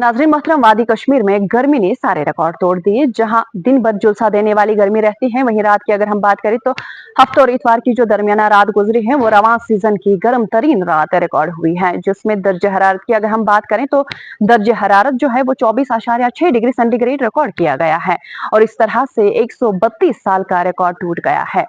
नाज़रीन मोहतरम, वादी कश्मीर में गर्मी ने सारे रिकॉर्ड तोड़ दिए। जहां दिन भर झुलसा देने वाली गर्मी रहती है, वहीं रात की अगर हम बात करें तो हफ्ते और इतवार की जो दरमियाना रात गुजरी है वो रवां सीजन की गर्म तरीन रात रिकॉर्ड हुई है, जिसमें दर्ज हरारत की अगर हम बात करें तो दर्ज हरारत जो है वो 24.6 डिग्री सेंटीग्रेड रिकॉर्ड किया गया है और इस तरह से 132 साल का रिकॉर्ड टूट गया है।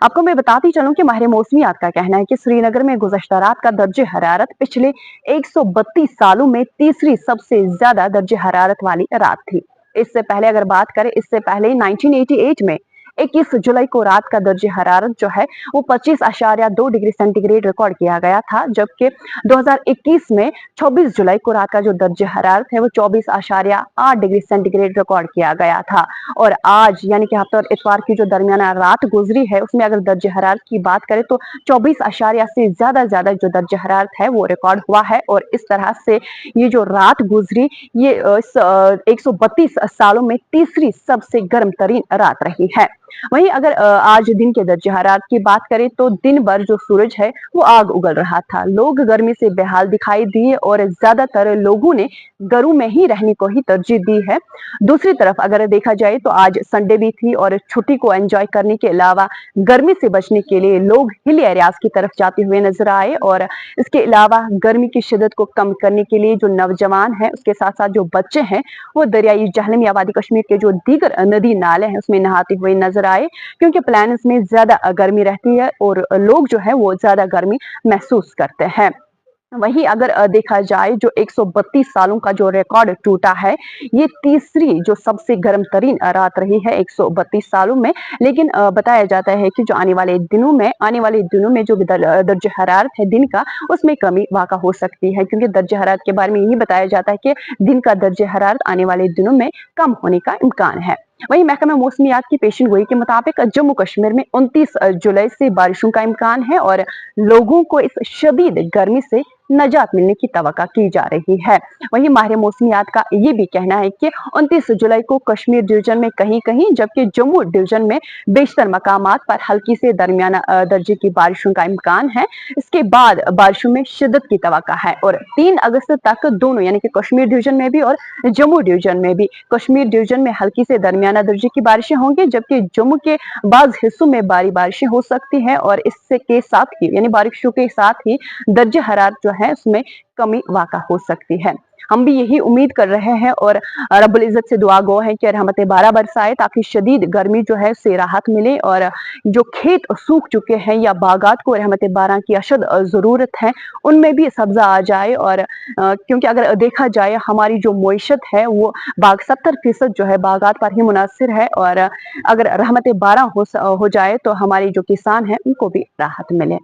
आपको मैं बताती चलूं कि माहिर मौसमियात का कहना है कि श्रीनगर में गुज़श्ता रात का दर्ज हरारत पिछले 132 सालों में तीसरी सबसे ज्यादा दर्ज हरारत वाली रात थी। इससे पहले अगर बात करें, इससे पहले 1988 में 21 जुलाई को रात का दर्ज हरारत जो है वो 25.2 डिग्री सेंटीग्रेड रिकॉर्ड किया गया था, जबकि 2021 में 26 जुलाई को रात का जो दर्ज हरारत है वो 24.8 डिग्री सेंटीग्रेड रिकॉर्ड किया गया था। और आज यानी कि हफ्ते और इतवार की जो दरमियाना रात गुजरी है उसमें अगर दर्ज हरारत की बात करें तो 24 से ज्यादा जो दर्ज हरारत है वो रिकॉर्ड हुआ है। और इस तरह से ये जो रात गुजरी ये 132 सालों में तीसरी सबसे गर्म तरीन रात रही है। वहीं अगर आज दिन के दर्ज हरारत की बात करें तो दिन भर जो सूरज है वो आग उगल रहा था। लोग गर्मी से बेहाल दिखाई दिए और ज्यादातर लोगों ने घरों में ही रहने को ही तरजीह दी है। दूसरी तरफ अगर देखा जाए तो आज संडे भी थी और छुट्टी को एंजॉय करने के अलावा गर्मी से बचने के लिए लोग हिल एरियाज की तरफ जाते हुए नजर आए। और इसके अलावा गर्मी की शिद्दत को कम करने के लिए जो नौजवान है उसके साथ साथ जो बच्चे हैं वो दरियाई जहलम या वादी कश्मीर के जो दीगर नदी नाले हैं उसमें नहाते हुए नजर आए, क्योंकि प्लेन्स में ज्यादा गर्मी रहती है और लोग जो है वो ज्यादा गर्मी महसूस करते हैं। वहीं अगर देखा जाए जो 132 सालों का जो रिकॉर्ड टूटा है ये तीसरी जो सबसे गर्म तरीन रात रही है 132 सालों में। लेकिन बताया जाता है कि जो आने वाले दिनों में जो दर्ज हरारत है दिन का उसमें कमी वाक़ा हो सकती है, क्योंकि दर्ज हरारत के बारे में यही बताया जाता है कि दिन का दर्ज हरारत आने वाले दिनों में कम होने का इम्कान है। वहीं महकमा मौसमियात की पेशन गोई के मुताबिक जम्मू कश्मीर में 29 जुलाई से बारिशों का इम्कान है और लोगों को इस शदीद गर्मी से नजात मिलने की तवक्का की जा रही है। वहीं माहिर मौसमियात का ये भी कहना है कि 29 जुलाई को कश्मीर डिवीजन में कहीं कहीं जबकि जम्मू डिवीजन में बेशतर मकामात पर हल्की से दरमियाना दर्जे की बारिशों का इम्कान है। इसके बाद बारिशों में शिद्दत की तवक्का है और 3 अगस्त तक दोनों यानी कि कश्मीर डिवीजन में भी और जम्मू डिवीजन में भी, कश्मीर डिवीजन में हल्की से दरमियाना दर्जे की बारिशें होंगी जबकि जम्मू के बाज हिस्सों में भारी बारिशें हो सकती हैं और इससे के साथ ही यानी बारिशों के साथ ही दर्ज हरारत जो है उसमें कमी वाक़ा हो सकती है। हम भी यही उम्मीद कर रहे हैं और रब्बुल इज्जत से दुआ गो है कि रहमत बारह बरसाए ताकि शदीद गर्मी जो है उससे राहत मिले और जो खेत सूख चुके हैं या बागात को रहमत बारह की अशद जरूरत है उनमें भी सब्जा आ जाए। और क्योंकि अगर देखा जाए हमारी जो मईशत है वो 70% जो है बागात पर ही मुनासिर है और अगर रहमत बारह हो जाए तो हमारी जो किसान है उनको भी राहत मिले।